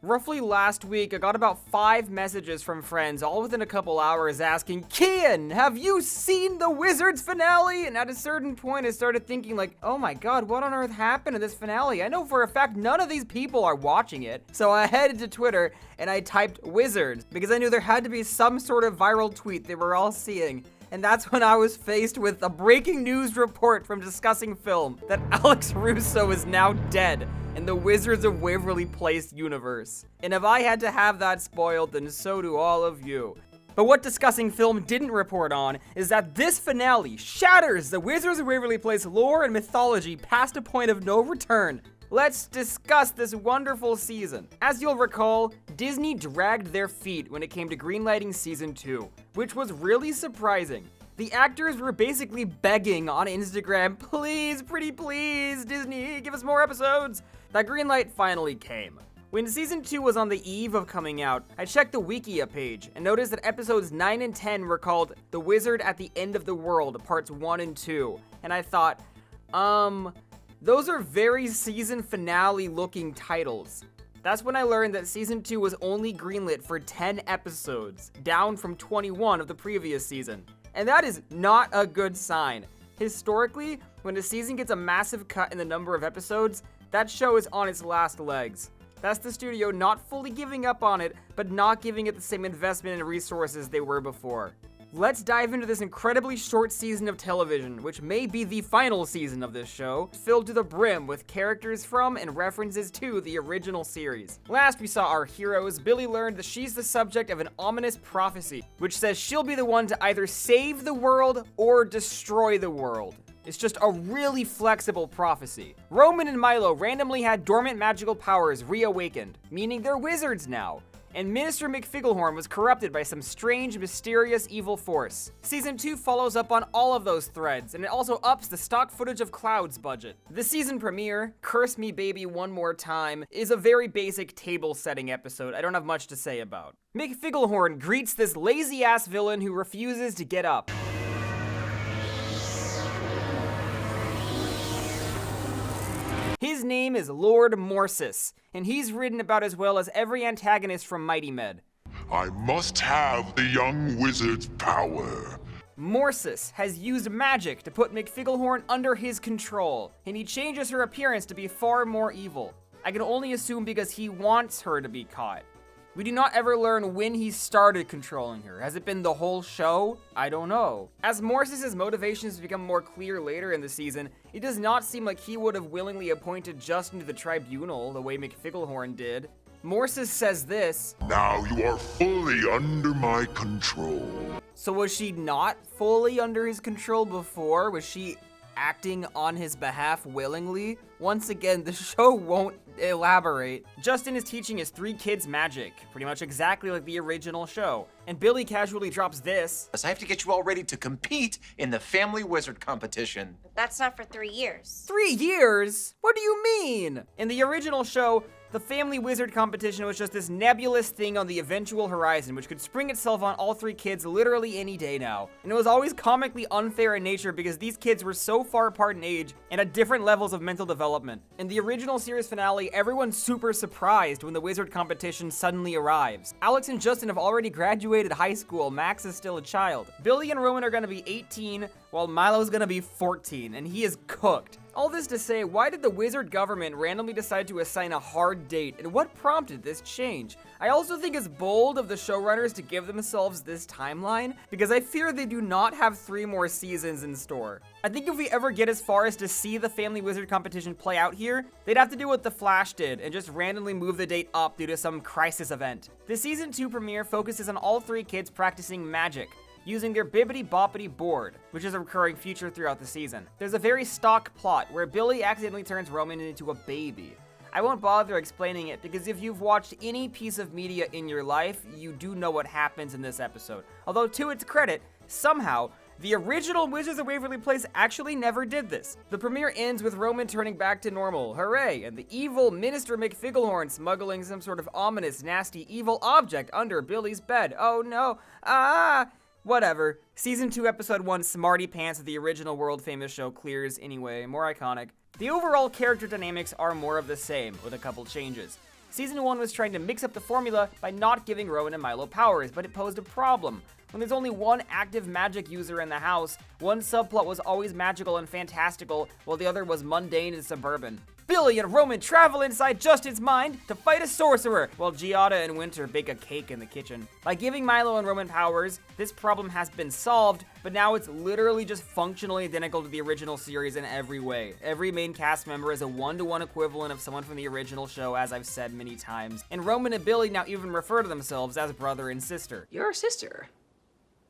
Roughly last week, I got about 5 messages from friends, all within a couple hours, asking, Kian, have you seen the Wizards finale? And at a certain point, I started thinking like, oh my god, what on earth happened in this finale? I know for a fact none of these people are watching it. So I headed to Twitter and I typed Wizards, because I knew there had to be some sort of viral tweet they were all seeing. And that's when I was faced with a breaking news report from Discussing Film that Alex Russo is now dead in the Wizards of Waverly Place universe. And if I had to have that spoiled, then so do all of you. But what Discussing Film didn't report on is that this finale shatters the Wizards of Waverly Place lore and mythology past a point of no return. Let's discuss this wonderful season. As you'll recall, Disney dragged their feet when it came to greenlighting season 2, which was really surprising. The actors were basically begging on Instagram, please, pretty please, Disney, give us more episodes. That greenlight finally came. When season 2 was on the eve of coming out, I checked the Wikia page and noticed that episodes 9 and 10 were called The Wizard at the End of the World, parts 1 and 2. And I thought, those are very season finale looking titles. That's when I learned that season 2 was only greenlit for 10 episodes, down from 21 of the previous season. And that is not a good sign. Historically, when a season gets a massive cut in the number of episodes, that show is on its last legs. That's the studio not fully giving up on it, but not giving it the same investment and resources they were before. Let's dive into this incredibly short season of television, which may be the final season of this show, filled to the brim with characters from and references to the original series. Last we saw our heroes, Billy learned that she's the subject of an ominous prophecy, which says she'll be the one to either save the world or destroy the world. It's just a really flexible prophecy. Roman and Milo randomly had dormant magical powers reawakened, meaning they're wizards now. And Minister McFigglehorn was corrupted by some strange, mysterious evil force. Season 2 follows up on all of those threads, and it also ups the stock footage of Cloud's budget. The season premiere, Curse Me Baby One More Time, is a very basic table-setting episode I don't have much to say about. McFigglehorn greets this lazy-ass villain who refuses to get up. His name is Lord Morsis, and he's written about as well as every antagonist from Mighty Med. I must have the young wizard's power. Morsis has used magic to put McFigglehorn under his control, and he changes her appearance to be far more evil. I can only assume because he wants her to be caught. We do not ever learn when he started controlling her. Has it been the whole show? I don't know. As Morsis' motivations become more clear later in the season, it does not seem like he would have willingly appointed Justin to the tribunal the way McFigglehorn did. Morsis says this, Now you are fully under my control. So was she not fully under his control before? Was she acting on his behalf willingly? Once again, the show won't elaborate. Justin is teaching his 3 kids magic, pretty much exactly like the original show. And Billy casually drops this. I have to get you all ready to compete in the Family Wizard competition. But that's not for 3 years. 3 years? What do you mean? In the original show, the Family Wizard competition was just this nebulous thing on the eventual horizon, which could spring itself on all 3 kids literally any day now. And it was always comically unfair in nature because these kids were so far apart in age and at different levels of mental development. In the original series finale, everyone's super surprised when the wizard competition suddenly arrives. Alex and Justin have already graduated high school, Max is still a child. Billy and Roman are gonna be 18, while Milo's gonna be 14, and he is cooked. All this to say, why did the wizard government randomly decide to assign a hard date, and what prompted this change? I also think it's bold of the showrunners to give themselves this timeline, because I fear they do not have 3 more seasons in store. I think if we ever get as far as to see the Family Wizard competition play out here, they'd have to do what The Flash did, and just randomly move the date up due to some crisis event. The season 2 premiere focuses on all 3 kids practicing magic, using their bibbity-boppity board, which is a recurring feature throughout the season. There's a very stock plot where Billy accidentally turns Roman into a baby. I won't bother explaining it because if you've watched any piece of media in your life, you do know what happens in this episode. Although to its credit, somehow, the original Wizards of Waverly Place actually never did this. The premiere ends with Roman turning back to normal, hooray, and the evil Minister McFigglehorn smuggling some sort of ominous, nasty, evil object under Billy's bed. Oh no, whatever. Season 2, Episode 1, Smarty Pants of the original world-famous show clears anyway, more iconic. The overall character dynamics are more of the same, with a couple changes. Season 1 was trying to mix up the formula by not giving Rowan and Milo powers, but it posed a problem. When there's only one active magic user in the house, one subplot was always magical and fantastical, while the other was mundane and suburban. Billy and Roman travel inside Justin's mind to fight a sorcerer, while Giada and Winter bake a cake in the kitchen. By giving Milo and Roman powers, this problem has been solved, but now it's literally just functionally identical to the original series in every way. Every main cast member is a one-to-one equivalent of someone from the original show, as I've said many times. And Roman and Billy now even refer to themselves as brother and sister. You're a sister.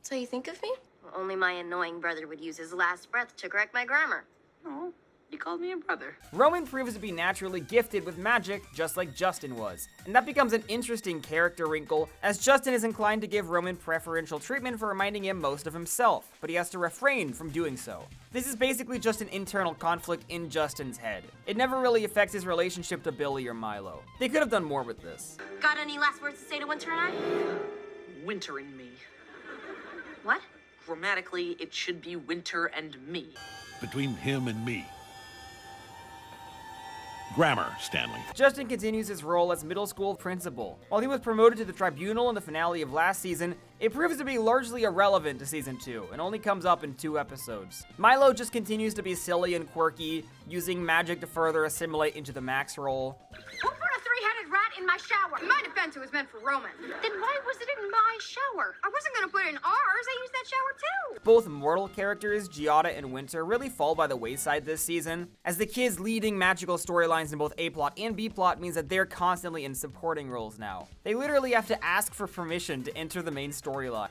So you think of me? Only my annoying brother would use his last breath to correct my grammar. Oh, you called me a brother. Roman proves to be naturally gifted with magic, just like Justin was. And that becomes an interesting character wrinkle, as Justin is inclined to give Roman preferential treatment for reminding him most of himself, but he has to refrain from doing so. This is basically just an internal conflict in Justin's head. It never really affects his relationship to Billy or Milo. They could have done more with this. Got any last words to say to Winter and I? Winter and me. What? Grammatically, it should be Winter and me. Between him and me. Grammar, Stanley. Justin continues his role as middle school principal. While he was promoted to the tribunal in the finale of last season, it proves to be largely irrelevant to season 2, and only comes up in 2 episodes. Milo just continues to be silly and quirky, using magic to further assimilate into the Max role. Who put a three-headed rat in my shower? In my defense, it was meant for Roman. Then why was it in my shower? I wasn't gonna put it in ours. I used that shower too. Both mortal characters, Giada and Winter, really fall by the wayside this season, as the kids leading magical storylines in both A-plot and B-plot means that they're constantly in supporting roles now. They literally have to ask for permission to enter the main storyline.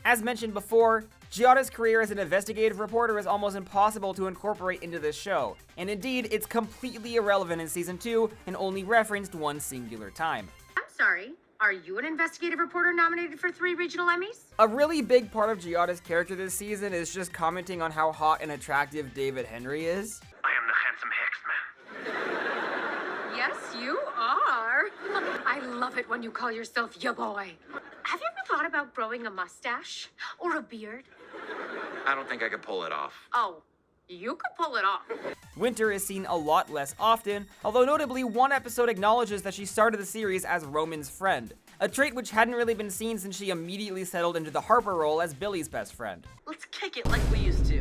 As mentioned before, Giada's career as an investigative reporter is almost impossible to incorporate into this show, and indeed, it's completely irrelevant in season 2 and only referenced one singular time. I'm sorry. Are you an investigative reporter nominated for 3 regional Emmys? A really big part of Giada's character this season is just commenting on how hot and attractive David Henry is. I am the handsome Hexman. Yes, you are. I love it when you call yourself ya boy. Have you ever thought about growing a mustache or a beard? I don't think I could pull it off. Oh, you could pull it off. Winter is seen a lot less often, although notably one episode acknowledges that she started the series as Roman's friend, a trait which hadn't really been seen since she immediately settled into the Harper role as Billy's best friend. Let's kick it like we used to.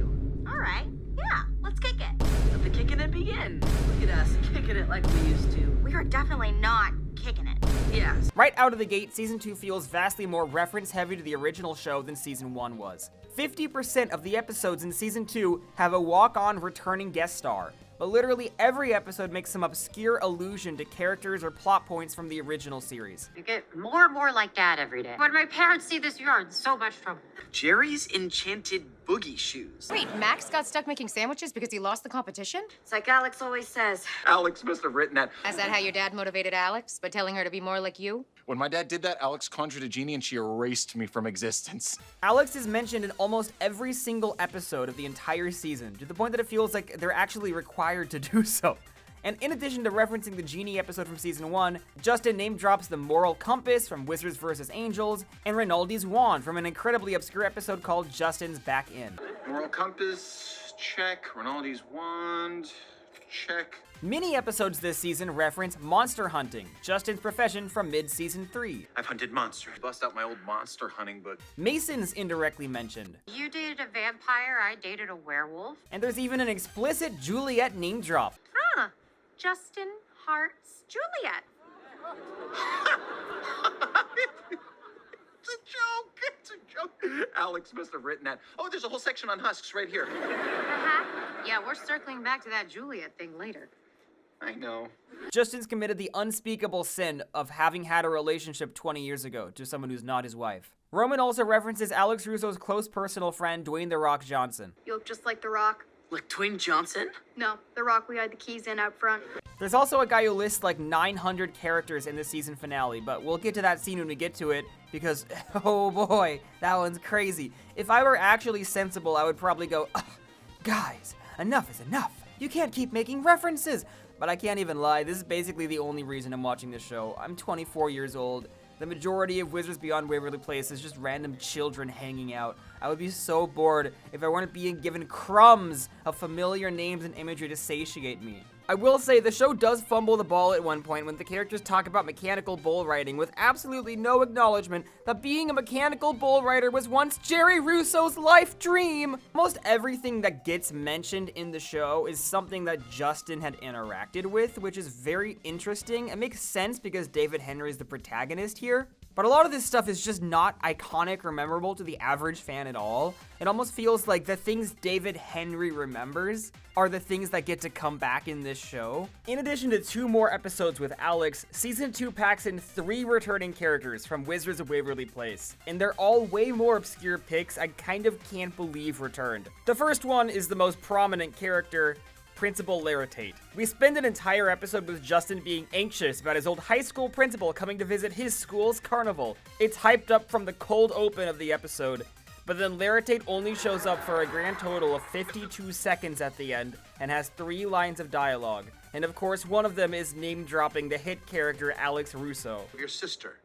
All right. Yeah, let's kick it. Let the kicking it begin. Look at us, kicking it like we used to. We are definitely not kicking it. Yes. Right out of the gate, season 2 feels vastly more reference heavy to the original show than season 1 was. 50% of the episodes in season 2 have a walk-on returning guest star, but literally every episode makes some obscure allusion to characters or plot points from the original series. You get more and more like Dad every day. When my parents see this, you're in so much trouble. Jerry's enchanted boogie shoes. Wait, Max got stuck making sandwiches because he lost the competition? It's like Alex always says. Alex must have written that. Is that how your dad motivated Alex? By telling her to be more like you? When my dad did that, Alex conjured a genie and she erased me from existence. Alex is mentioned in almost every single episode of the entire season, to the point that it feels like they're actually required to do so. And in addition to referencing the Genie episode from season 1, Justin name drops the Moral Compass from Wizards vs. Angels, and Rinaldi's Wand from an incredibly obscure episode called Justin's Back In. Moral compass, check. Rinaldi's wand, check. Many episodes this season reference monster hunting, Justin's profession from mid-season 3. I've hunted monsters. Bust out my old monster hunting book. Mason's indirectly mentioned. You dated a vampire, I dated a werewolf. And there's even an explicit Juliet name drop. Huh. Justin Hart's Juliet. It's a joke. It's a joke. Alex must have written that. Oh, there's a whole section on husks right here. Yeah, we're circling back to that Juliet thing later. I know. Justin's committed the unspeakable sin of having had a relationship 20 years ago to someone who's not his wife. Roman also references Alex Russo's close personal friend, Dwayne "The Rock" Johnson. You look just like The Rock. Like Dwayne Johnson? No, The Rock we had the keys in out front. There's also a guy who lists like 900 characters in the season finale, but we'll get to that scene when we get to it, because, oh boy, that one's crazy. If I were actually sensible, I would probably go, guys, enough is enough. You can't keep making references. But I can't even lie, this is basically the only reason I'm watching this show. I'm 24 years old. The majority of Wizards Beyond Waverly Place is just random children hanging out. I would be so bored if I weren't being given crumbs of familiar names and imagery to satiate me. I will say the show does fumble the ball at one point when the characters talk about mechanical bull riding with absolutely no acknowledgement that being a mechanical bull rider was once Jerry Russo's life dream. Almost everything that gets mentioned in the show is something that Justin had interacted with, which is very interesting. It makes sense because David Henry is the protagonist here. But a lot of this stuff is just not iconic or memorable to the average fan at all. It almost feels like the things David Henry remembers are the things that get to come back in this show. In addition to 2 more episodes with Alex, Season 2 packs in 3 returning characters from Wizards of Waverly Place. And they're all way more obscure picks I kind of can't believe returned. The first one is the most prominent character, Principal Laritate. We spend an entire episode with Justin being anxious about his old high school principal coming to visit his school's carnival. It's hyped up from the cold open of the episode, but then Laritate only shows up for a grand total of 52 seconds at the end and has 3 lines of dialogue. And of course, one of them is name-dropping the hit character Alex Russo. Your sister,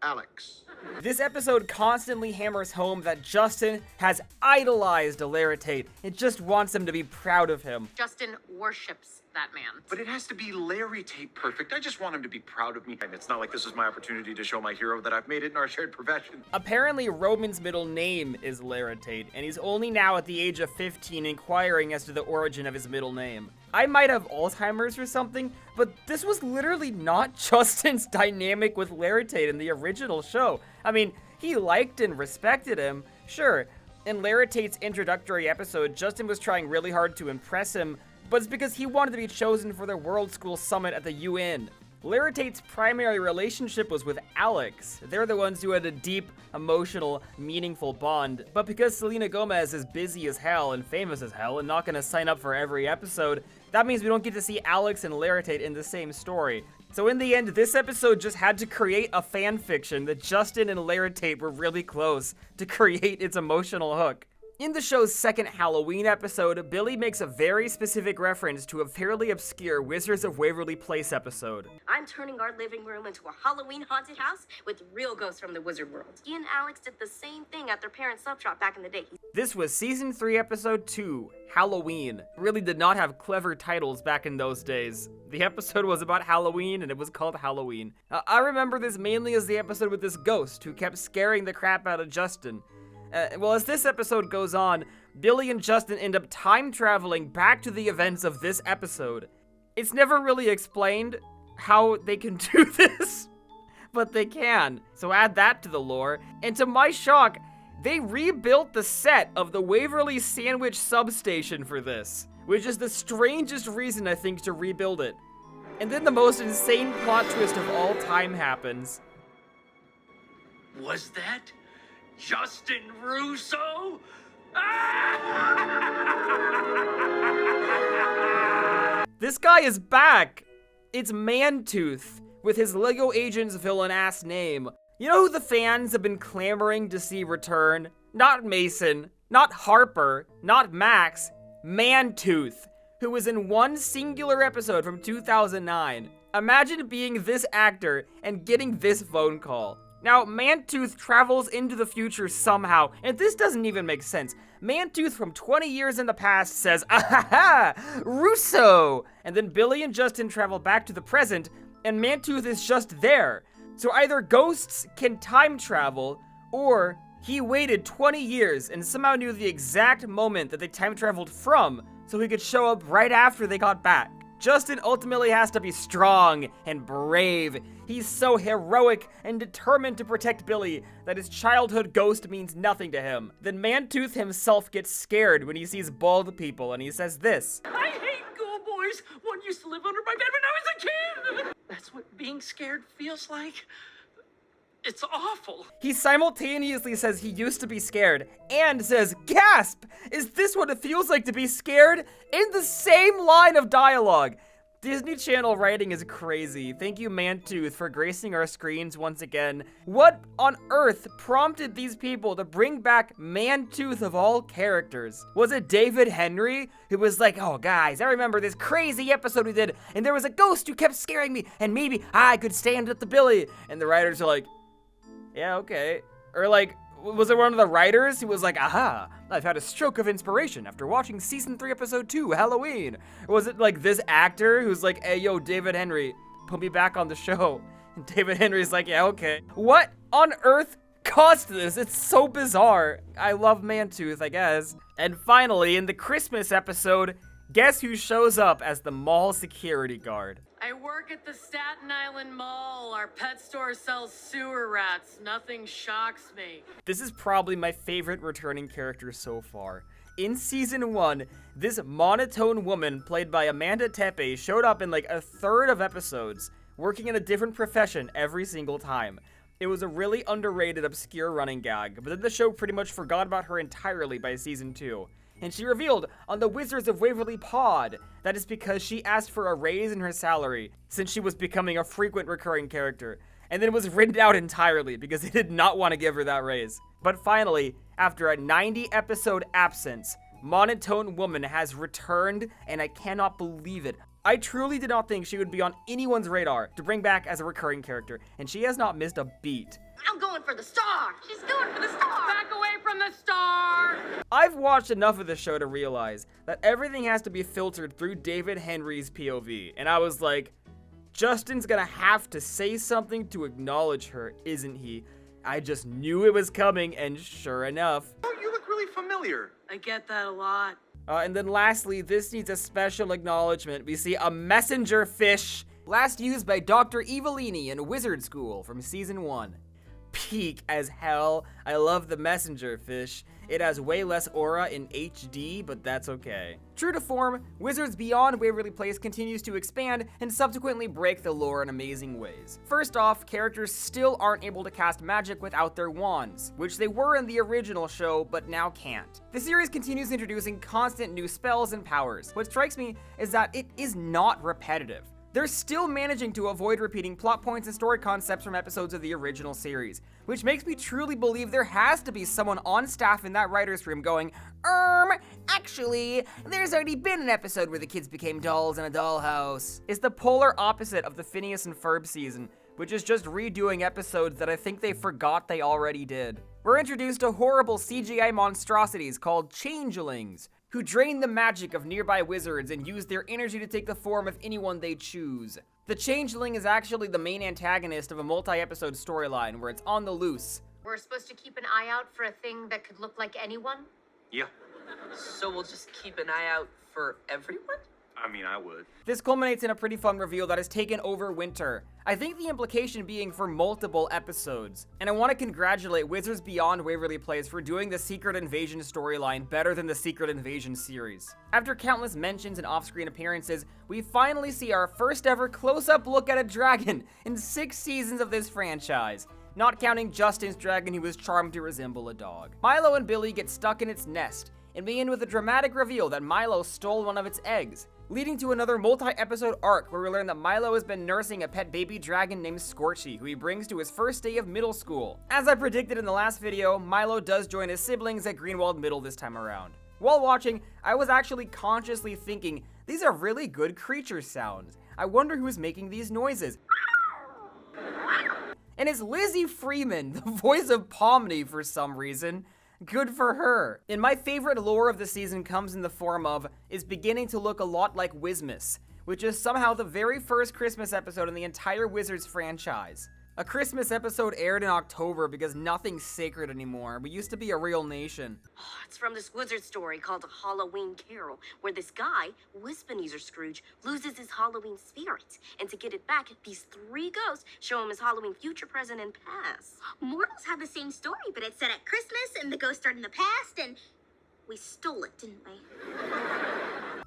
Alex. This episode constantly hammers home that Justin has idolized Laritate. It just wants him to be proud of him. Justin worships that man. But it has to be Larry Tate perfect. I just want him to be proud of me. And it's not like this is my opportunity to show my hero that I've made it in our shared profession. Apparently, Roman's middle name is Laritate, and he's only now at the age of 15 inquiring as to the origin of his middle name. I might have Alzheimer's or something, but this was literally not Justin's dynamic with Laritate in the original show. I mean, he liked and respected him, sure. In Laritate's introductory episode, Justin was trying really hard to impress him, but it's because he wanted to be chosen for the World School Summit at the UN. Laritate's primary relationship was with Alex. They're the ones who had a deep, emotional, meaningful bond. But because Selena Gomez is busy as hell and famous as hell and not gonna sign up for every episode, that means we don't get to see Alex and Laritate in the same story. So in the end, this episode just had to create a fan fiction that Justin and Laritate were really close to create its emotional hook. In the show's second Halloween episode, Billy makes a very specific reference to a fairly obscure Wizards of Waverly Place episode. I'm turning our living room into a Halloween haunted house with real ghosts from the wizard world. He and Alex did the same thing at their parents' sub shop back in the day. This was Season 3, Episode 2, Halloween. Really did not have clever titles back in those days. The episode was about Halloween, and it was called Halloween. I remember this mainly as the episode with this ghost who kept scaring the crap out of Justin. Well, as this episode goes on, Billy and Justin end up time traveling back to the events of this episode. It's never really explained how they can do this, but they can. So add that to the lore, and to my shock, they rebuilt the set of the Waverly Sandwich substation for this, which is the strangest reason I think to rebuild it. And then the most insane plot twist of all time happens. Was that Justin Russo? This guy is back! It's Mantooth, with his Lego Agents villain-ass name. You know who the fans have been clamoring to see return? Not Mason, not Harper, not Max, Mantooth, who was in one singular episode from 2009. Imagine being this actor and getting this phone call. Now, Mantooth travels into the future somehow, and this doesn't even make sense. Mantooth from 20 years in the past says, "Ah-ha-ha, Russo!" And then Billy and Justin travel back to the present, and Mantooth is just there. So either ghosts can time travel, or he waited 20 years and somehow knew the exact moment that they time traveled from, so he could show up right after they got back. Justin ultimately has to be strong and brave. He's so heroic and determined to protect Billy that his childhood ghost means nothing to him. Then Mantooth himself gets scared when he sees bald people, and he says this. I hate ghoul boys. One used to live under my bed when I was a kid. That's what being scared feels like. It's awful. He simultaneously says he used to be scared and says, "Gasp! Is this what it feels like to be scared?" in the same line of dialogue. Disney Channel writing is crazy. Thank you, Mantooth, for gracing our screens once again. What on earth prompted these people to bring back Mantooth of all characters? Was it David Henry, who was like, "Oh guys, I remember this crazy episode we did, and there was a ghost who kept scaring me, and maybe I could stand up to Billy." And the writers are like, "Yeah, okay." Or like, Was it one of the writers who was like, aha, I've had a stroke of inspiration after watching season 3, episode 2, Halloween? Or was it like this actor who's like, hey, yo, David Henry, put me back on the show? And David Henry's like, yeah, okay. What on earth caused this? It's so bizarre. I love Mantooth, I guess. And finally, in the Christmas episode, guess who shows up as the mall security guard? I work at the Staten Island Mall. Our pet store sells sewer rats. Nothing shocks me. This is probably my favorite returning character so far. In season 1, this monotone woman played by Amanda Tepe showed up in like a third of episodes, working in a different profession every single time. It was a really underrated, obscure running gag, but then the show pretty much forgot about her entirely by season 2. And she revealed on the Wizards of Waverly pod that is because she asked for a raise in her salary since she was becoming a frequent recurring character, and then was written out entirely because they did not want to give her that raise. But finally, after a 90-episode absence, Monotone Woman has returned, and I cannot believe it. I truly did not think she would be on anyone's radar to bring back as a recurring character, and she has not missed a beat. I'm going for the star. She's going for the star. Back away from the star. I've watched enough of the show to realize that everything has to be filtered through David Henry's POV, and I was like, Justin's gonna have to say something to acknowledge her, isn't he? I just knew it was coming, and sure enough. Oh, you look really familiar. I get that a lot. And then lastly, this needs a special acknowledgement. We see a messenger fish, last used by Dr. Evelini in Wizard School from season 1. Peak as hell. I love the messenger fish. It has way less aura in HD, but that's okay. True to form, Wizards Beyond Waverly Place continues to expand and subsequently break the lore in amazing ways. First off, characters still aren't able to cast magic without their wands, which they were in the original show, but now can't. The series continues introducing constant new spells and powers. What strikes me is that it is not repetitive. They're still managing to avoid repeating plot points and story concepts from episodes of the original series, which makes me truly believe there has to be someone on staff in that writer's room going, actually, there's already been an episode where the kids became dolls in a dollhouse. It's the polar opposite of the Phineas and Ferb season, which is just redoing episodes that I think they forgot they already did. We're introduced to horrible CGI monstrosities called changelings, who drain the magic of nearby wizards and use their energy to take the form of anyone they choose. The changeling is actually the main antagonist of a multi-episode storyline where it's on the loose. We're supposed to keep an eye out for a thing that could look like anyone? Yeah. So we'll just keep an eye out for everyone? I mean, I would. This culminates in a pretty fun reveal that has taken over winter. I think the implication being for multiple episodes. And I want to congratulate Wizards Beyond Waverly Place for doing the Secret Invasion storyline better than the Secret Invasion series. After countless mentions and off-screen appearances, we finally see our first ever close-up look at a dragon in 6 seasons of this franchise. Not counting Justin's dragon who was charmed to resemble a dog. Milo and Billy get stuck in its nest, and begin with a dramatic reveal that Milo stole one of its eggs, leading to another multi-episode arc where we learn that Milo has been nursing a pet baby dragon named Scorchy, who he brings to his first day of middle school. As I predicted in the last video, Milo does join his siblings at Greenwald Middle this time around. While watching, I was actually consciously thinking, these are really good creature sounds. I wonder who's making these noises. And it's Lizzie Freeman, the voice of Pomni for some reason. Good for her. And my favorite lore of the season comes in the form of is beginning to look a lot like Wizmas, which is somehow the very first Christmas episode in the entire Wizards franchise. A Christmas episode aired in October because nothing's sacred anymore. We used to be a real nation. Oh, it's from this wizard story called A Halloween Carol, where this guy, Wispineser Scrooge, loses his Halloween spirit. And to get it back, these 3 ghosts show him his Halloween future, present, and past. Mortals have the same story, but it's set at Christmas, and the ghosts are in the past, and we stole it, didn't we?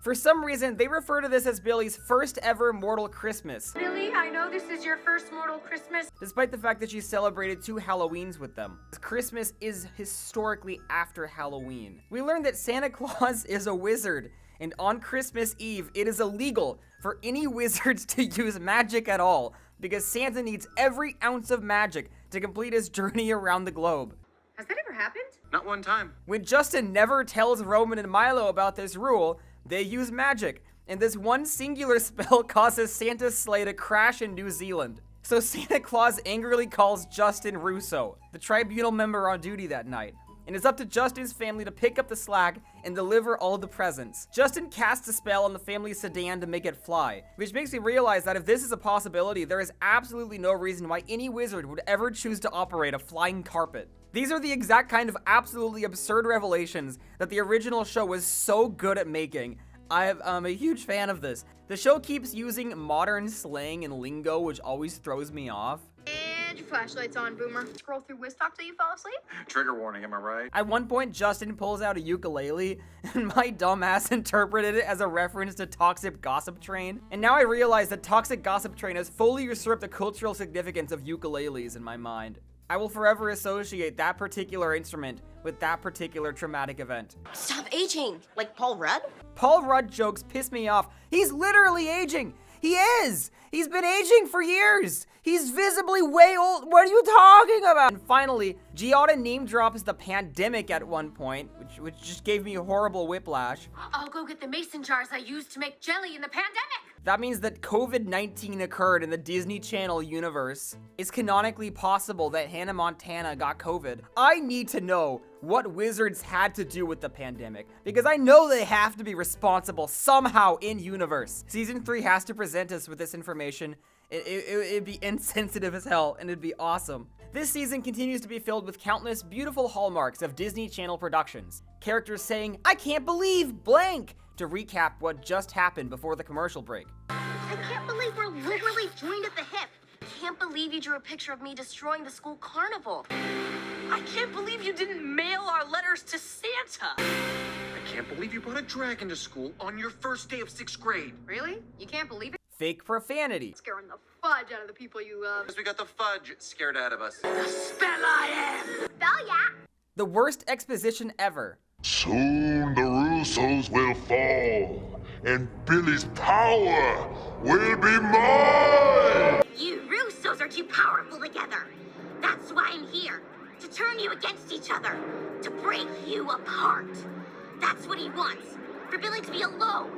For some reason, they refer to this as Billy's first ever mortal Christmas, Billy, I know this is your first mortal Christmas. despite the fact that she celebrated 2 Halloweens with them. Christmas is historically after Halloween. We learned that Santa Claus is a wizard, and on Christmas Eve, it is illegal for any wizards to use magic at all, because Santa needs every ounce of magic to complete his journey around the globe. Has that ever happened? Not one time. When Justin never tells Roman and Milo about this rule, they use magic, and this one singular spell causes Santa's sleigh to crash in New Zealand. So Santa Claus angrily calls Justin Russo, the tribunal member on duty that night, and it's up to Justin's family to pick up the slack and deliver all the presents. Justin casts a spell on the family's sedan to make it fly, which makes me realize that if this is a possibility, there is absolutely no reason why any wizard would ever choose to operate a flying carpet. These are the exact kind of absolutely absurd revelations that the original show was so good at making. I'm a huge fan of this. The show keeps using modern slang and lingo, which always throws me off. And your flashlight's on, Boomer. Scroll through Wistalk till you fall asleep. Trigger warning, am I right? At one point, Justin pulls out a ukulele, and my dumbass interpreted it as a reference to Toxic Gossip Train. And now I realize that Toxic Gossip Train has fully usurped the cultural significance of ukuleles in my mind. I will forever associate that particular instrument with that particular traumatic event. Stop aging! Like Paul Rudd? Paul Rudd jokes piss me off. He's literally aging! He is! He's been aging for years! He's visibly way old. What are you talking about? And finally, Giada name drops the pandemic at one point, which just gave me a horrible whiplash. I'll go get the mason jars I used to make jelly in the pandemic. That means that COVID-19 occurred in the Disney Channel universe. It's canonically possible that Hannah Montana got COVID. I need to know what wizards had to do with the pandemic, because I know they have to be responsible somehow in universe. Season 3 has to present us with this information. It'd be insensitive as hell, and it'd be awesome. This season continues to be filled with countless beautiful hallmarks of Disney Channel productions. Characters saying, "I can't believe blank," to recap what just happened before the commercial break. I can't believe we're literally joined at the hip. Can't believe you drew a picture of me destroying the school carnival. I can't believe you didn't mail our letters to Santa. I can't believe you brought a dragon to school on your first day of 6th grade. Really? You can't believe it? Fake profanity. Scaring the fudge out of the people you love. Because we got the fudge scared out of us. The spell I am. Spell ya! The worst exposition ever. Soon the Russos will fall, and Billy's power will be mine! You Russos are too powerful together. That's why I'm here. To turn you against each other. To break you apart. That's what he wants. For Billy to be alone.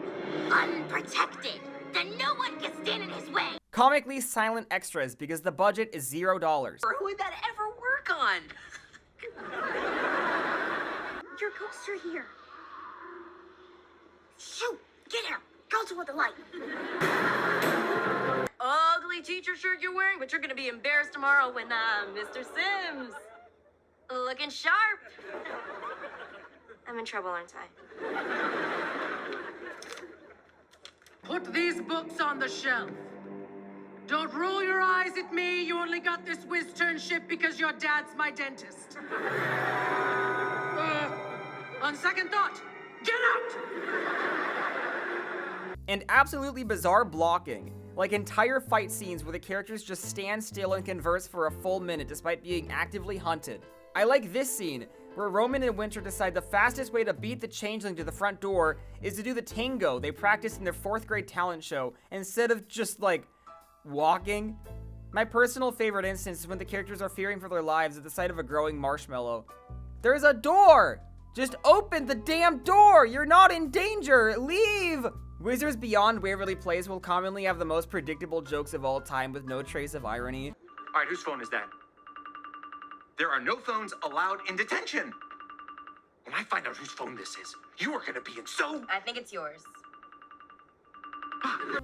Unprotected. Then no one can stand in his way. Comically silent extras because the budget is $0. Who would that ever work on? Your ghosts are here. Shoot! Get her! Go toward the light. Ugly teacher shirt you're wearing, but you're gonna be embarrassed tomorrow when, Mr. Sims. Looking sharp. I'm in trouble, aren't I? Put these books on the shelf. Don't roll your eyes at me. You only got this whiz-turnship because your dad's my dentist. On second thought, get out! And absolutely bizarre blocking. Like entire fight scenes where the characters just stand still and converse for a full minute despite being actively hunted. I like this scene, where Roman and Winter decide the fastest way to beat the changeling to the front door is to do the tango they practiced in their 4th grade talent show, instead of just, like, walking. My personal favorite instance is when the characters are fearing for their lives at the sight of a growing marshmallow. There's a door! Just open the damn door! You're not in danger! Leave! Wizards Beyond Waverly Place will commonly have the most predictable jokes of all time with no trace of irony. All right, whose phone is that? There are no phones allowed in detention. When I find out whose phone this is, you are gonna be in so... I think it's yours.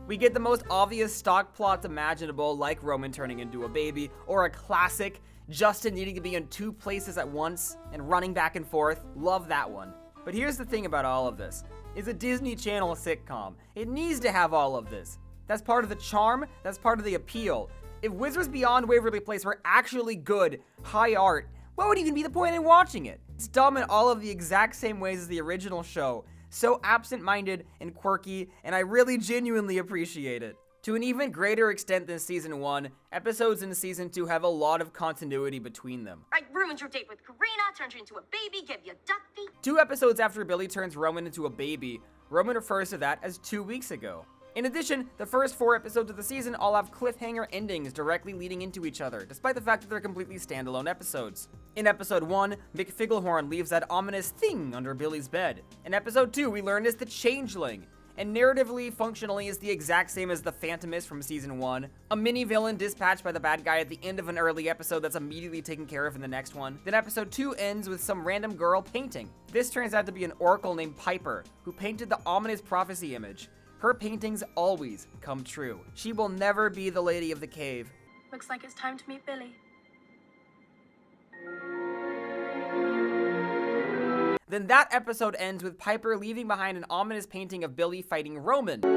We get the most obvious stock plots imaginable, like Roman turning into a baby, or a classic, Justin needing to be in 2 places at once and running back and forth. Love that one. But here's the thing about all of this. It's a Disney Channel sitcom. It needs to have all of this. That's part of the charm, that's part of the appeal. If Wizards Beyond Waverly Place were actually good, high art, what would even be the point in watching it? It's dumb in all of the exact same ways as the original show. So absent-minded and quirky, and I really genuinely appreciate it. To an even greater extent than Season 1, episodes in Season 2 have a lot of continuity between them. I ruined your date with Karina, turned you into a baby, gave you duck feet. 2 episodes after Billy turns Roman into a baby, Roman refers to that as 2 weeks ago. In addition, the first 4 episodes of the season all have cliffhanger endings directly leading into each other, despite the fact that they're completely standalone episodes. In episode 1, McFigglehorn leaves that ominous thing under Billy's bed. In episode 2, we learn it's the Changeling. and narratively, functionally, is the exact same as the Phantomist from season 1. A mini-villain dispatched by the bad guy at the end of an early episode that's immediately taken care of in the next one. Then episode 2 ends with some random girl painting. This turns out to be an oracle named Piper, who painted the ominous prophecy image. Her paintings always come true. She will never be the lady of the cave. Looks like it's time to meet Billy. Then that episode ends with Piper leaving behind an ominous painting of Billy fighting Roman. I'm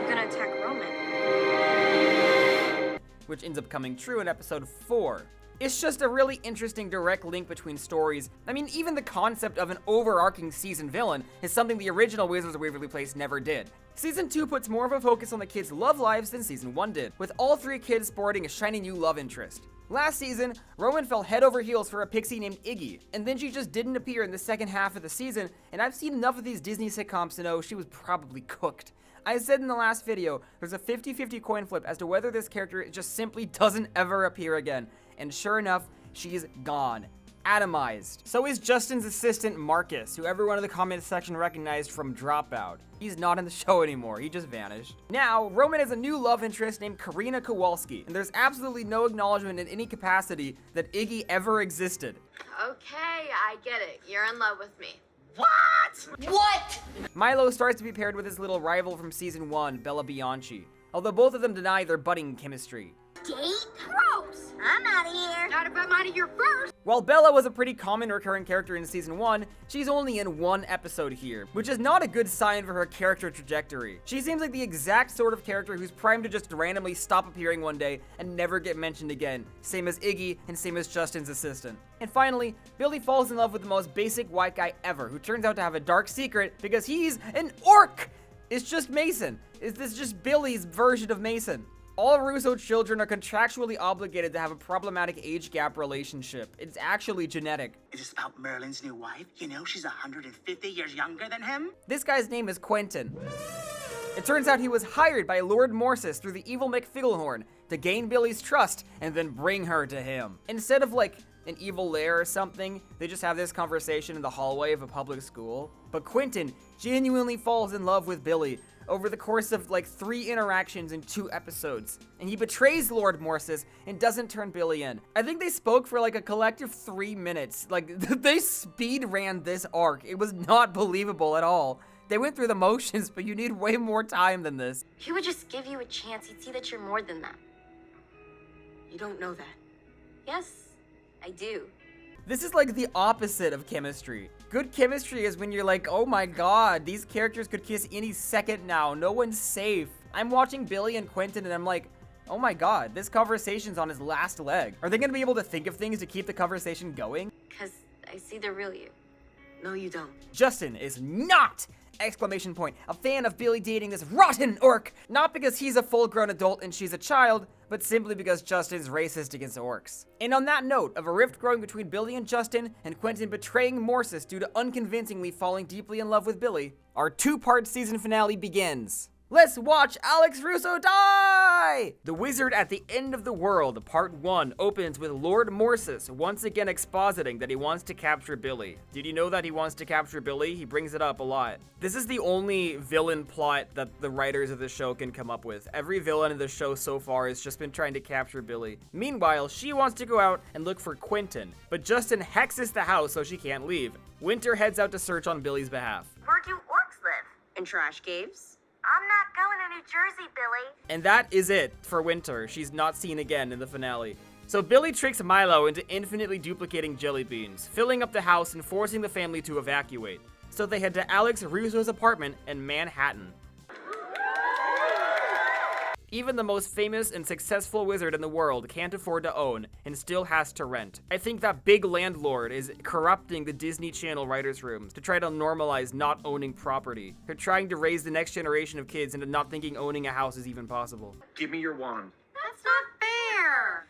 gonna attack Roman. Which ends up coming true in episode 4. It's just a really interesting direct link between stories. I mean, even the concept of an overarching season villain is something the original Wizards of Waverly Place never did. Season 2 puts more of a focus on the kids' love lives than season 1 did, with all 3 kids sporting a shiny new love interest. Last season, Roman fell head over heels for a pixie named Iggy, and then she just didn't appear in the second half of the season, and I've seen enough of these Disney sitcoms to know she was probably cooked. I said in the last video, there's a 50-50 coin flip as to whether this character just simply doesn't ever appear again, and sure enough, she's gone. Atomized. So is Justin's assistant Marcus, who everyone in the comment section recognized from Dropout. He's not in the show anymore, he just vanished. Now, Roman has a new love interest named Karina Kowalski, and there's absolutely no acknowledgement in any capacity that Iggy ever existed. Okay, I get it. You're in love with me. What? Milo starts to be paired with his little rival from season 1, Bella Bianchi, although both of them deny their budding chemistry. Date? Gross. I'm out of here. Not if I'm out of here first. While Bella was a pretty common recurring character in season 1, she's only in 1 episode here, which is not a good sign for her character trajectory. She seems like the exact sort of character who's primed to just randomly stop appearing one day and never get mentioned again, same as Iggy and same as Justin's assistant. And finally, Billy falls in love with the most basic white guy ever, who turns out to have a dark secret because he's an orc! It's just Mason. Is this just Billy's version of Mason? All Russo children are contractually obligated to have a problematic age gap relationship. It's actually genetic. Is this about Merlin's new wife? You know, she's 150 years younger than him. This guy's name is Quentin. It turns out he was hired by Lord Morsis through the evil McFigglehorn to gain Billy's trust and then bring her to him. Instead of like an evil lair or something, they just have this conversation in the hallway of a public school. But Quentin genuinely falls in love with Billy over the course of like 3 interactions in 2 episodes, and he betrays Lord Morsis and doesn't turn Billy in. I think they spoke for like a collective 3 minutes. Like, they speed ran this arc. It was not believable at all. They went through the motions, but you need way more time than this. He would just give you a chance. He'd see that you're more than that. You don't know that. Yes, I do. This is like the opposite of chemistry. Good chemistry is when you're like, oh my god, these characters could kiss any second now. No one's safe. I'm watching Billy and Quentin and I'm like, oh my god, this conversation's on his last leg. Are they gonna be able to think of things to keep the conversation going? Because I see the real you. No, you don't. Justin is not! Exclamation point. A fan of Billy dating this rotten orc. Not because he's a full-grown adult and she's a child, but simply because Justin's racist against orcs. And on that note of a rift growing between Billy and Justin, and Quentin betraying Morsis due to unconvincingly falling deeply in love with Billy, our 2-part season finale begins. Let's watch Alex Russo die! The Wizard at the End of the World, Part 1, opens with Lord Morsis once again expositing that he wants to capture Billy. Did you know that he wants to capture Billy? He brings it up a lot. This is the only villain plot that the writers of the show can come up with. Every villain in the show so far has just been trying to capture Billy. Meanwhile, she wants to go out and look for Quentin, but Justin hexes the house so she can't leave. Winter heads out to search on Billy's behalf. Where do orcs live? In trash caves? I'm not going to New Jersey, Billy. And that is it for Winter. She's not seen again in the finale. So Billy tricks Milo into infinitely duplicating jelly beans, filling up the house and forcing the family to evacuate. So they head to Alex Russo's apartment in Manhattan. Even the most famous and successful wizard in the world can't afford to own and still has to rent. I think that big landlord is corrupting the Disney Channel writers' rooms to try to normalize not owning property. They're trying to raise the next generation of kids into not thinking owning a house is even possible. Give me your wand. That's not fair.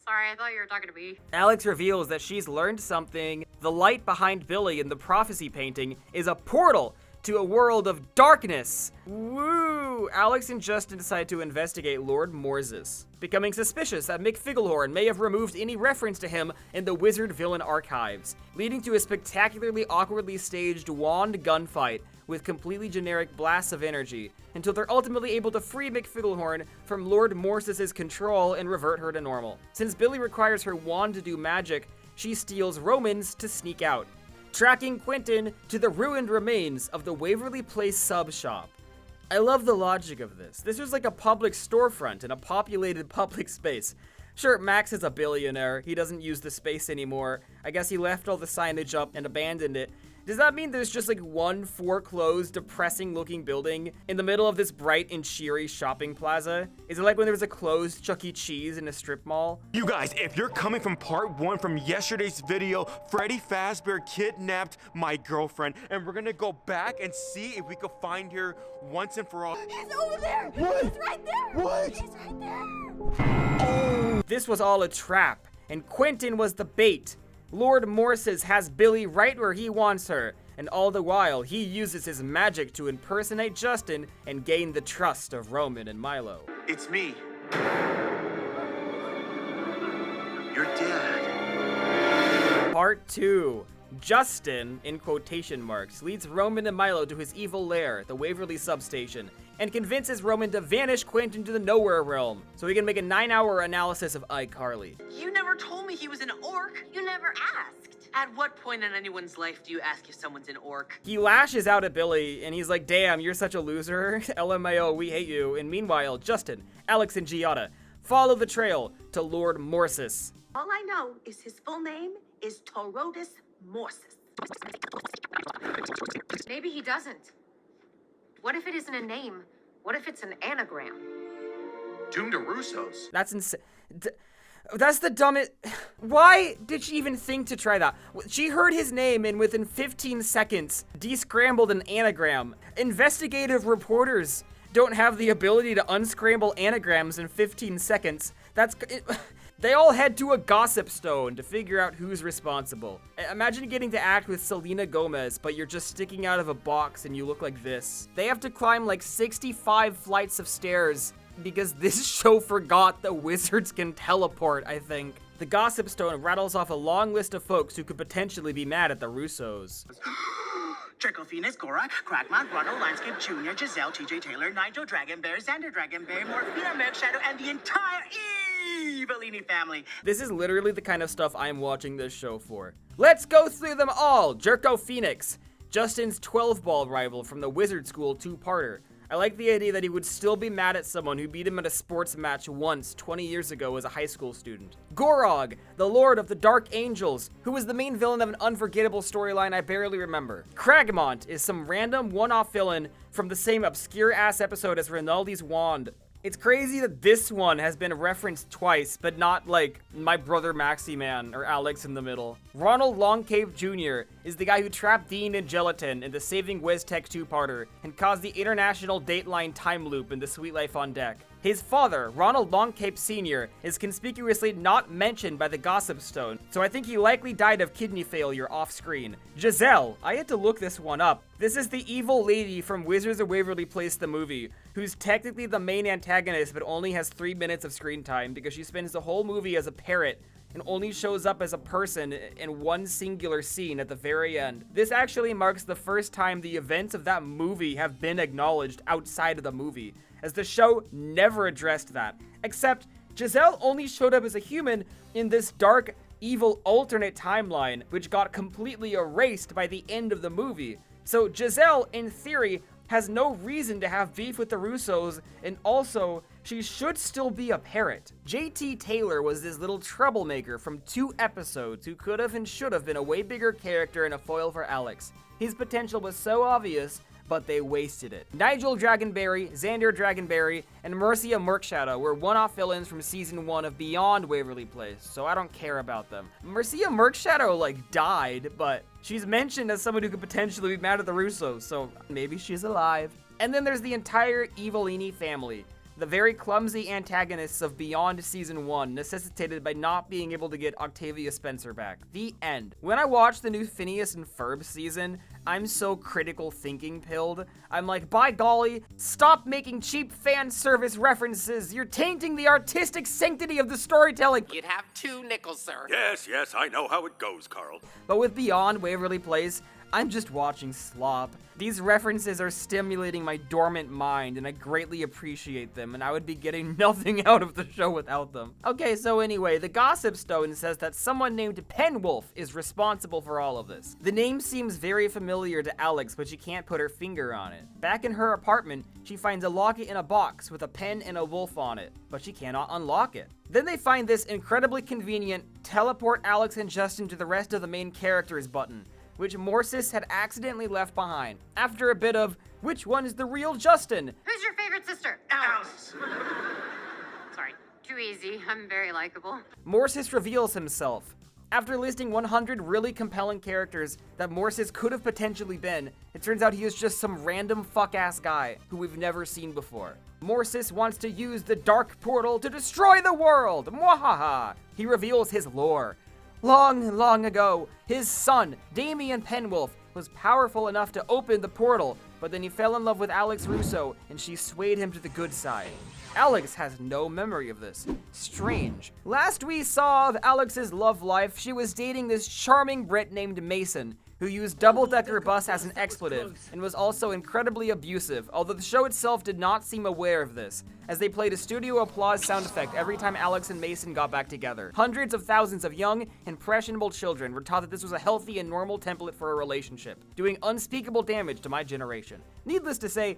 Sorry, I thought you were talking to me. Alex reveals that she's learned something. The light behind Billy in the prophecy painting is a portal to a world of darkness. Woo! 2, Alex and Justin decide to investigate Lord Morzis, becoming suspicious that Mick Figglehorn may have removed any reference to him in the wizard villain archives, leading to a spectacularly awkwardly staged wand gunfight with completely generic blasts of energy, until they're ultimately able to free Mick Figglehorn from Lord Morzis' control and revert her to normal. Since Billy requires her wand to do magic, she steals Roman's to sneak out, tracking Quentin to the ruined remains of the Waverly Place sub shop. I love the logic of this. This was like a public storefront in a populated public space. Sure, Max is a billionaire. He doesn't use the space anymore. I guess he left all the signage up and abandoned it. Does that mean there's just like one foreclosed, depressing looking building in the middle of this bright and cheery shopping plaza? Is it like when there was a closed Chuck E. Cheese in a strip mall? You guys, if you're coming from part 1 from yesterday's video, Freddy Fazbear kidnapped my girlfriend, and we're gonna go back and see if we can find her once and for all. He's over there! What? He's right there! What? He's right there! Oh! This was all a trap, and Quentin was the bait. Lord Morzis has Billy right where he wants her, and all the while, he uses his magic to impersonate Justin and gain the trust of Roman and Milo. It's me. Your dad. Part 2. Justin, in quotation marks, leads Roman and Milo to his evil lair, the Waverly substation, and convinces Roman to vanish Quentin to the Nowhere realm, so he can make a 9-hour analysis of iCarly. You never told me he was an orc. You never asked. At what point in anyone's life do you ask if someone's an orc? He lashes out at Billy, and he's like, damn, you're such a loser. LMAO, we hate you. And meanwhile, Justin, Alex, and Giada follow the trail to Lord Morzis. All I know is his full name is Torotus Morzis. Maybe he doesn't. What if it isn't a name? What if it's an anagram? Doomed to Russo's. That's insane. That's the dumbest. Why did she even think to try that? She heard his name and within 15 seconds descrambled an anagram. Investigative reporters don't have the ability to unscramble anagrams in 15 seconds. They all head to a gossip stone to figure out who's responsible. Imagine getting to act with Selena Gomez, but you're just sticking out of a box and you look like this. They have to climb like 65 flights of stairs because this show forgot that wizards can teleport, I think. The gossip stone rattles off a long list of folks who could potentially be mad at the Russos. Trickle Phoenix, Cora, Crackmont, Ronald, Landscape Jr., Giselle, TJ Taylor, Nigel Dragonbear, Xander Dragonbear, Morphina, Merc Shadow, and the entire Evilini family. This is literally the kind of stuff I'm watching this show for. Let's go through them all! Jerko Phoenix, Justin's 12-ball rival from the Wizard School 2-parter. I like the idea that he would still be mad at someone who beat him at a sports match once 20 years ago as a high school student. Gorog, the Lord of the Dark Angels, who was the main villain of an unforgettable storyline I barely remember. Cragmont is some random one-off villain from the same obscure-ass episode as Rinaldi's Wand. It's crazy that this one has been referenced twice, but not like My Brother Maxi Man or Alex in the middle. Ronald Longcape Jr. is the guy who trapped Dean and Gelatin in the Saving Westech 2-parter and caused the international Dateline time loop in the Sweet Life on Deck. His father, Ronald Longcape Sr., is conspicuously not mentioned by the Gossip Stone, so I think he likely died of kidney failure off-screen. Giselle, I had to look this one up. This is the evil lady from Wizards of Waverly Place the movie, who's technically the main antagonist but only has 3 minutes of screen time because she spends the whole movie as a parrot and only shows up as a person in one singular scene at the very end. This actually marks the first time the events of that movie have been acknowledged outside of the movie, as the show never addressed that. Except, Giselle only showed up as a human in this dark, evil alternate timeline, which got completely erased by the end of the movie. So Giselle, in theory, has no reason to have beef with the Russos, and also, she should still be a parrot. JT Taylor was this little troublemaker from 2 episodes who could have and should have been a way bigger character and a foil for Alex. His potential was so obvious, but they wasted it. Nigel Dragonberry, Xander Dragonberry, and Mercia Mercshadow were one-off villains from season 1 of Beyond Waverly Place, so I don't care about them. Mercia Mercshadow, like, died, but she's mentioned as someone who could potentially be mad at the Russos, so maybe she's alive. And then there's the entire Evilini family. The very clumsy antagonists of Beyond Season 1, necessitated by not being able to get Octavia Spencer back. The end. When I watched the new Phineas and Ferb season, I'm so critical thinking pilled. I'm like, by golly, stop making cheap fan service references. You're tainting the artistic sanctity of the storytelling. You'd have 2 nickels, sir. Yes, I know how it goes, Carl. But with Beyond Waverly Place, I'm just watching slop. These references are stimulating my dormant mind, and I greatly appreciate them, and I would be getting nothing out of the show without them. Okay, so anyway, the Gossip Stone says that someone named Penwolf is responsible for all of this. The name seems very familiar to Alex, but she can't put her finger on it. Back in her apartment, she finds a locket in a box with a pen and a wolf on it, but she cannot unlock it. Then they find this incredibly convenient teleport Alex and Justin to the rest of the main characters button, which Morsis had accidentally left behind. After a bit of, which one is the real Justin? Who's your favorite sister? Alice. Sorry, too easy. I'm very likable. Morsis reveals himself. After listing 100 really compelling characters that Morsis could have potentially been, it turns out he is just some random fuck-ass guy who we've never seen before. Morsis wants to use the dark portal to destroy the world! Mwahaha! He reveals his lore. Long ago, his son, Damian Penwolf, was powerful enough to open the portal, but then he fell in love with Alex Russo, and she swayed him to the good side. Alex has no memory of this. Strange. Last we saw of Alex's love life, she was dating this charming Brit named Mason, who used double-decker bus as an expletive, and was also incredibly abusive, although the show itself did not seem aware of this, as they played a studio applause sound effect every time Alex and Mason got back together. Hundreds of thousands of young, impressionable children were taught that this was a healthy and normal template for a relationship, doing unspeakable damage to my generation. Needless to say,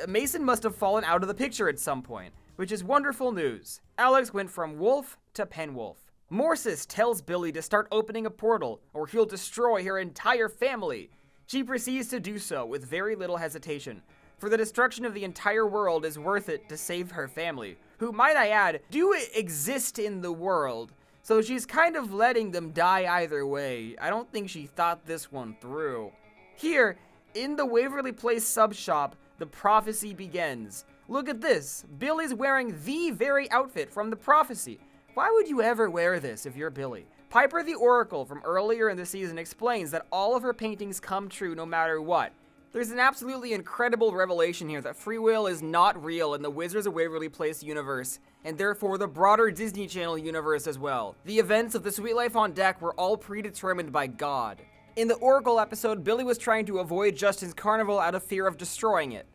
Mason must have fallen out of the picture at some point, which is wonderful news. Alex went from wolf to Penwolf. Morsis tells Billy to start opening a portal, or he'll destroy her entire family. She proceeds to do so with very little hesitation, for the destruction of the entire world is worth it to save her family, who, might I add, do exist in the world, so she's kind of letting them die either way. I don't think she thought this one through. Here, in the Waverly Place sub-shop, the prophecy begins. Look at this. Billy's wearing the very outfit from the prophecy. Why would you ever wear this if you're Billy? Piper the Oracle from earlier in the season explains that all of her paintings come true no matter what. There's an absolutely incredible revelation here that free will is not real in the Wizards of Waverly Place universe, and therefore the broader Disney Channel universe as well. The events of The Sweet Life on Deck were all predetermined by God. In the Oracle episode, Billy was trying to avoid Justin's carnival out of fear of destroying it.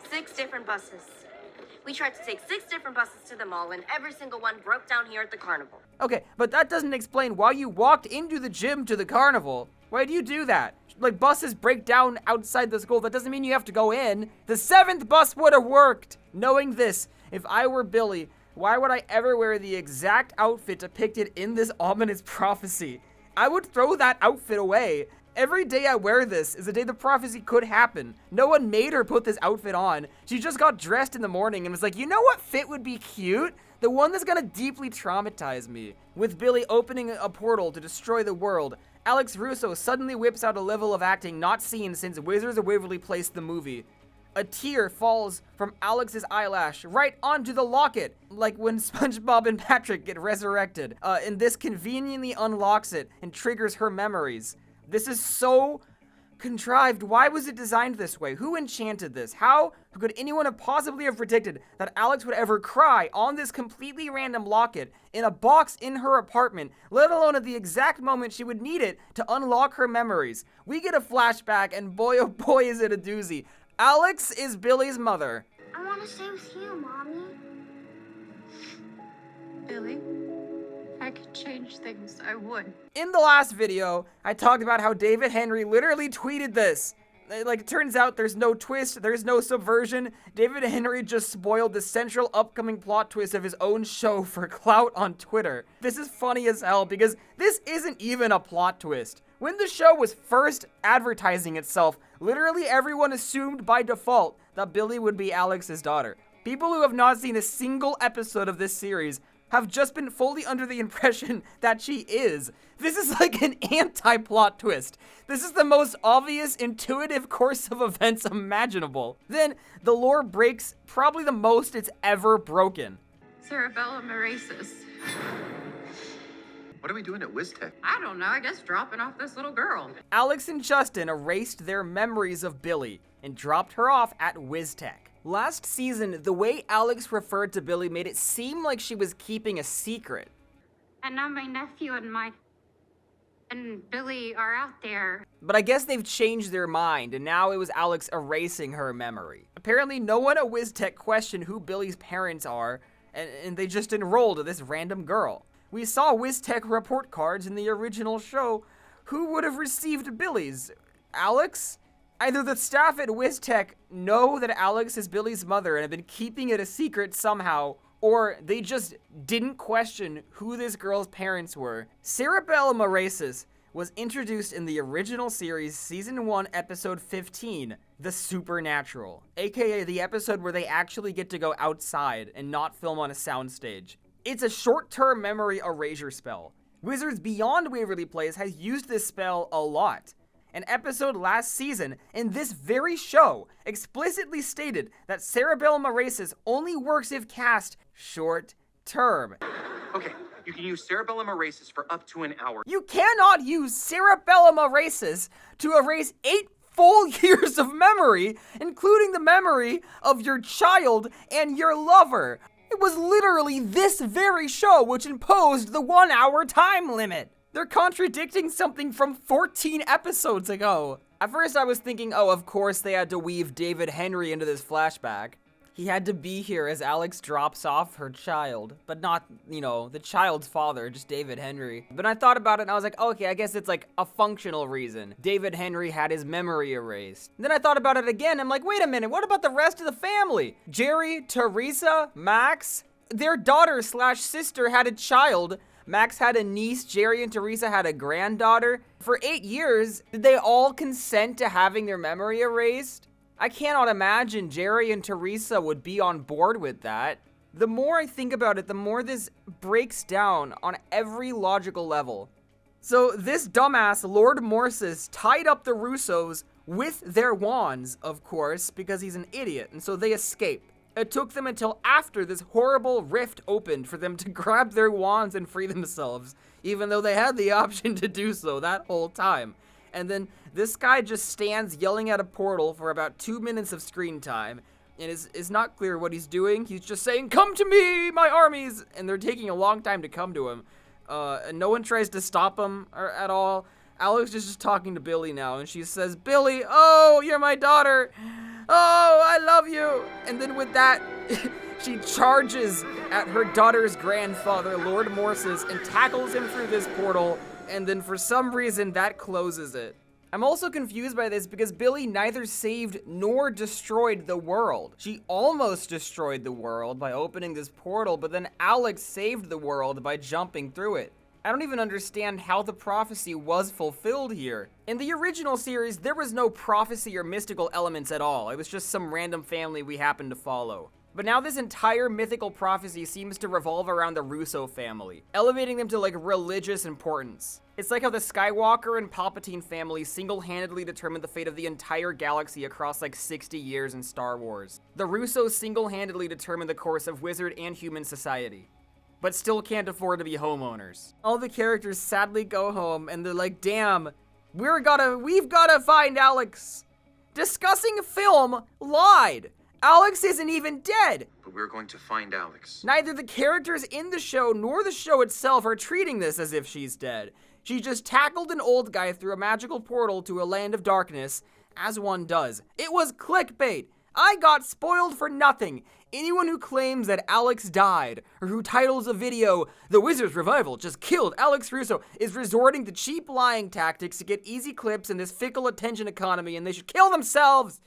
6 different buses. We tried to take 6 different buses to the mall, and every single one broke down here at the carnival. Okay, but that doesn't explain why you walked into the gym to the carnival. Why do you do that? Like, buses break down outside the school. That doesn't mean you have to go in. The 7th bus would have worked. Knowing this, if I were Billy, why would I ever wear the exact outfit depicted in this ominous prophecy? I would throw that outfit away. Every day I wear this is a day the prophecy could happen. No one made her put this outfit on. She just got dressed in the morning and was like, you know what fit would be cute? The one that's gonna deeply traumatize me. With Billy opening a portal to destroy the world, Alex Russo suddenly whips out a level of acting not seen since Wizards of Waverly Place the movie. A tear falls from Alex's eyelash right onto the locket, like when SpongeBob and Patrick get resurrected. And this conveniently unlocks it and triggers her memories. This is so contrived. Why was it designed this way? Who enchanted this? How could anyone have possibly have predicted that Alex would ever cry on this completely random locket in a box in her apartment, let alone at the exact moment she would need it to unlock her memories? We get a flashback, and boy oh boy is it a doozy. Alex is Billy's mother. I want to stay with you, Mommy. Billy? If I could change things, I would. In the last video, I talked about how David Henry literally tweeted this. Like, it turns out there's no twist, there's no subversion. David Henry just spoiled the central upcoming plot twist of his own show for clout on Twitter. This is funny as hell because this isn't even a plot twist. When the show was first advertising itself, literally everyone assumed by default that Billy would be Alex's daughter. People who have not seen a single episode of this series have just been fully under the impression that she is. This is like an anti-plot twist. This is the most obvious, intuitive course of events imaginable. Then, the lore breaks probably the most it's ever broken. Cerebellum erasus. What are we doing at WizTech? I don't know, I guess dropping off this little girl. Alex and Justin erased their memories of Billy and dropped her off at WizTech. Last season, the way Alex referred to Billy made it seem like she was keeping a secret. And now my nephew and Billy are out there. But I guess they've changed their mind, and now it was Alex erasing her memory. Apparently, no one at WizTech questioned who Billy's parents are, and they just enrolled this random girl. We saw WizTech report cards in the original show. Who would have received Billy's? Alex? Either the staff at WizTech know that Alex is Billy's mother and have been keeping it a secret somehow, or they just didn't question who this girl's parents were. Cerebellum erasus was introduced in the original series, Season 1, Episode 15, The Supernatural, aka the episode where they actually get to go outside and not film on a soundstage. It's a short-term memory erasure spell. Wizards Beyond Waverly Place has used this spell a lot. An episode last season in this very show explicitly stated that Cerebellum erasus only works if cast short-term. Okay, you can use Cerebellum erasus for up to an hour. You cannot use Cerebellum erasus to erase 8 full years of memory, including the memory of your child and your lover. It was literally this very show which imposed the 1-hour time limit. They're contradicting something from 14 episodes ago. At first I was thinking, oh, of course they had to weave David Henry into this flashback. He had to be here as Alex drops off her child, but not, the child's father, just David Henry. But I thought about it and I was like, okay, I guess it's like a functional reason. David Henry had his memory erased. And then I thought about it again. I'm like, wait a minute, what about the rest of the family? Jerry, Teresa, Max, their daughter/sister had a child. Max had a niece, Jerry and Teresa had a granddaughter. For 8 years, did they all consent to having their memory erased? I cannot imagine Jerry and Teresa would be on board with that. The more I think about it, the more this breaks down on every logical level. So this dumbass, Lord Morsis, tied up the Russos with their wands, of course, because he's an idiot, and so they escape. It took them until after this horrible rift opened for them to grab their wands and free themselves, even though they had the option to do so that whole time. And then this guy just stands yelling at a portal for about 2 minutes of screen time, and it's not clear what he's doing. He's just saying, "Come to me, my armies!" And they're taking a long time to come to him. And no one tries to stop him at all. Alex is just talking to Billy now, and she says, "Billy, oh, you're my daughter. Oh, I love you." And then with that, she charges at her daughter's grandfather, Lord Morsis, and tackles him through this portal, and then for some reason, that closes it. I'm also confused by this because Billy neither saved nor destroyed the world. She almost destroyed the world by opening this portal, but then Alex saved the world by jumping through it. I don't even understand how the prophecy was fulfilled here. In the original series, there was no prophecy or mystical elements at all. It was just some random family we happened to follow. But now this entire mythical prophecy seems to revolve around the Russo family, elevating them to like religious importance. It's like how the Skywalker and Palpatine families single-handedly determined the fate of the entire galaxy across like 60 years in Star Wars. The Russos single-handedly determined the course of wizard and human society, but still can't afford to be homeowners. All the characters sadly go home and they're like, damn, we've gotta find Alex. Discussing film lied. Alex isn't even dead. But we're going to find Alex. Neither the characters in the show nor the show itself are treating this as if she's dead. She just tackled an old guy through a magical portal to a land of darkness, as one does. It was clickbait. I got spoiled for nothing. Anyone who claims that Alex died, or who titles a video, "The Wizards Revival just killed Alex Russo," is resorting to cheap lying tactics to get easy clips in this fickle attention economy, and they should kill themselves!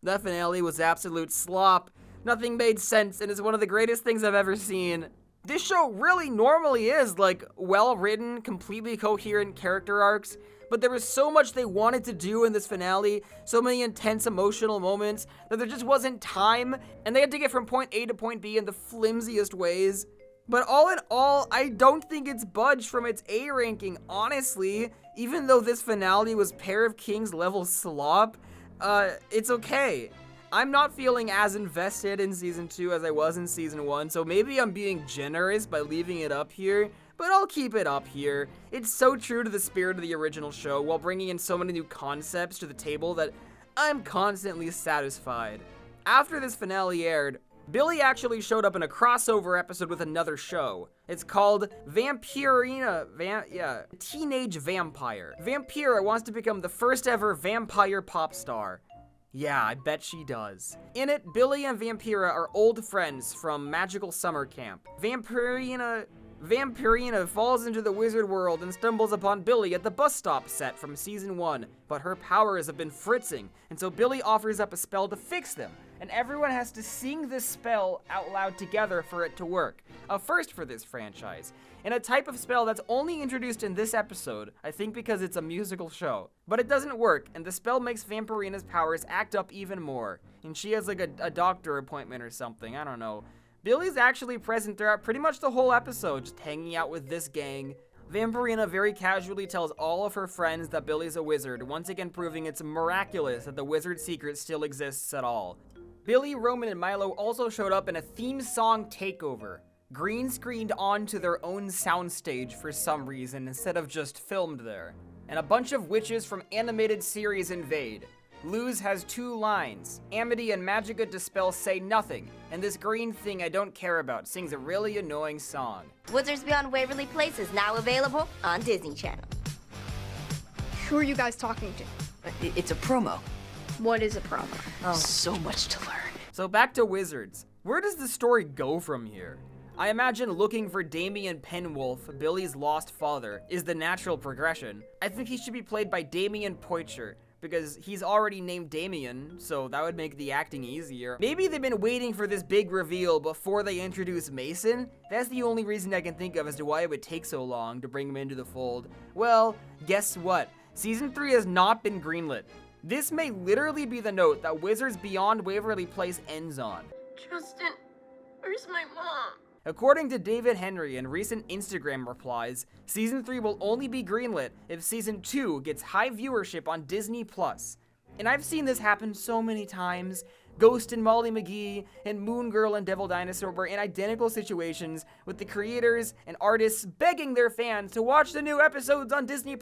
That finale was absolute slop. Nothing made sense and is one of the greatest things I've ever seen. This show really normally is like well-written, completely coherent character arcs, but there was so much they wanted to do in this finale, so many intense emotional moments, that there just wasn't time, and they had to get from point A to point B in the flimsiest ways. But all in all, I don't think it's budged from its A ranking, honestly. Even though this finale was Pair of Kings level slop, it's okay. I'm not feeling as invested in Season 2 as I was in Season 1, so maybe I'm being generous by leaving it up here, but I'll keep it up here. It's so true to the spirit of the original show while bringing in so many new concepts to the table that I'm constantly satisfied. After this finale aired, Billy actually showed up in a crossover episode with another show. It's called Teenage Vampire. Vampira wants to become the first ever vampire pop star. Yeah, I bet she does. In it, Billy and Vampira are old friends from magical summer camp. Vampirina falls into the wizard world and stumbles upon Billy at the bus stop set from Season 1, but her powers have been fritzing, and so Billy offers up a spell to fix them, and everyone has to sing this spell out loud together for it to work. A first for this franchise, and a type of spell that's only introduced in this episode, I think because it's a musical show. But it doesn't work, and the spell makes Vampirina's powers act up even more, and she has like a doctor appointment or something, I don't know. Billy's actually present throughout pretty much the whole episode, just hanging out with this gang. Vampirina very casually tells all of her friends that Billy's a wizard, once again proving it's miraculous that the wizard secret still exists at all. Billy, Roman, and Milo also showed up in a theme song takeover, green screened onto their own soundstage for some reason instead of just filmed there. And a bunch of witches from animated series invade. Luz has 2 lines. Amity and Magica Dispel say nothing, and this green thing I don't care about sings a really annoying song. Wizards Beyond Waverly Place is now available on Disney Channel. Who are you guys talking to? It's a promo. What is a promo? Oh, so much to learn. So back to Wizards. Where does the story go from here? I imagine looking for Damien Penwolf, Billy's lost father, is the natural progression. I think he should be played by Damien Poitcher, because he's already named Damien, so that would make the acting easier. Maybe they've been waiting for this big reveal before they introduce Mason? That's the only reason I can think of as to why it would take so long to bring him into the fold. Well, guess what? Season 3 has not been greenlit. This may literally be the note that Wizards Beyond Waverly Place ends on. Justin, where's my mom? According to David Henry in recent Instagram replies, Season 3 will only be greenlit if Season 2 gets high viewership on Disney+. And I've seen this happen so many times. Ghost and Molly McGee and Moon Girl and Devil Dinosaur were in identical situations with the creators and artists begging their fans to watch the new episodes on Disney+,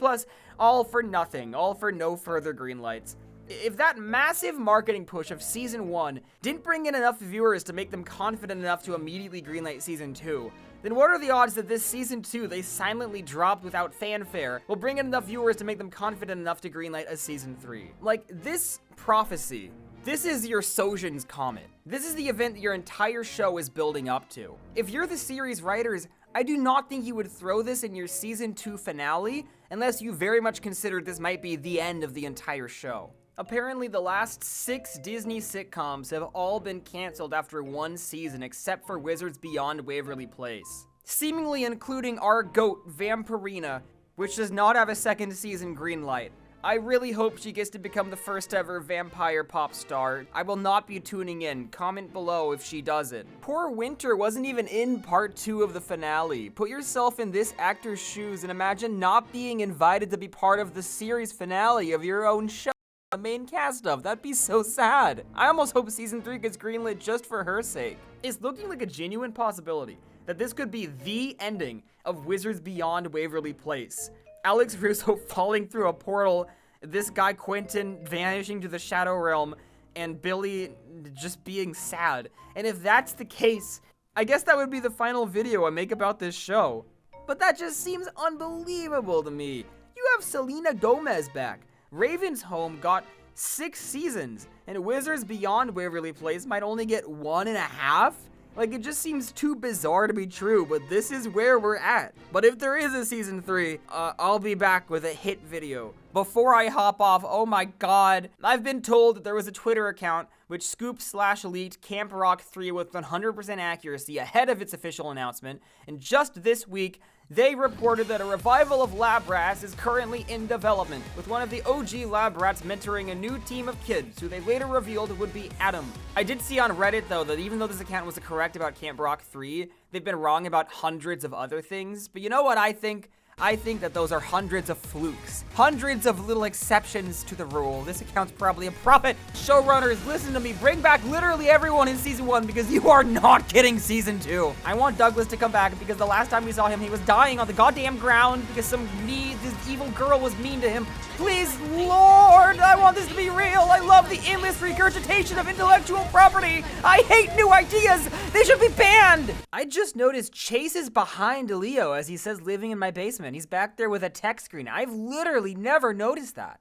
all for nothing, all for no further greenlights. If that massive marketing push of Season 1 didn't bring in enough viewers to make them confident enough to immediately greenlight Season 2, then what are the odds that this Season 2 they silently dropped without fanfare will bring in enough viewers to make them confident enough to greenlight a Season 3? Like, this prophecy, this is your Sojin's Comet. This is the event that your entire show is building up to. If you're the series writers, I do not think you would throw this in your Season 2 finale unless you very much considered this might be the end of the entire show. Apparently, the last 6 Disney sitcoms have all been canceled after 1 season except for Wizards Beyond Waverly Place. Seemingly including our GOAT, Vampirina, which does not have a 2nd season greenlight. I really hope she gets to become the first ever vampire pop star. I will not be tuning in. Comment below if she doesn't. Poor Winter wasn't even in part 2 of the finale. Put yourself in this actor's shoes and imagine not being invited to be part of the series finale of your own show. The main cast of. That'd be so sad. I almost hope Season 3 gets greenlit just for her sake. It's looking like a genuine possibility that this could be the ending of Wizards Beyond Waverly Place. Alex Russo falling through a portal, this guy Quentin vanishing to the Shadow Realm, and Billy just being sad. And if that's the case, I guess that would be the final video I make about this show. But that just seems unbelievable to me. You have Selena Gomez back. Raven's Home got 6 seasons, and Wizards Beyond Waverly Place might only get 1.5? Like, it just seems too bizarre to be true, but this is where we're at. But if there is a season 3, I'll be back with a hit video. Before I hop off, oh my god, I've been told that there was a Twitter account which scooped/leaked Camp Rock 3 with 100% accuracy ahead of its official announcement, and just this week, they reported that a revival of Lab Rats is currently in development, with one of the OG Lab Rats mentoring a new team of kids, who they later revealed would be Adam. I did see on Reddit, though, that even though this account was correct about Camp Rock 3, they've been wrong about hundreds of other things. But you know what I think? I think that those are hundreds of flukes. Hundreds of little exceptions to the rule. This account's probably a prophet. Showrunners, listen to me. Bring back literally everyone in season 1 because you are not getting season 2. I want Douglas to come back because the last time we saw him, he was dying on the goddamn ground because this evil girl was mean to him. Please, Lord, I want this to be real. I love the endless regurgitation of intellectual property. I hate new ideas. They should be banned. I just noticed Chase is behind Leo as he says living in my basement. He's back there with a tech screen. I've literally never noticed that.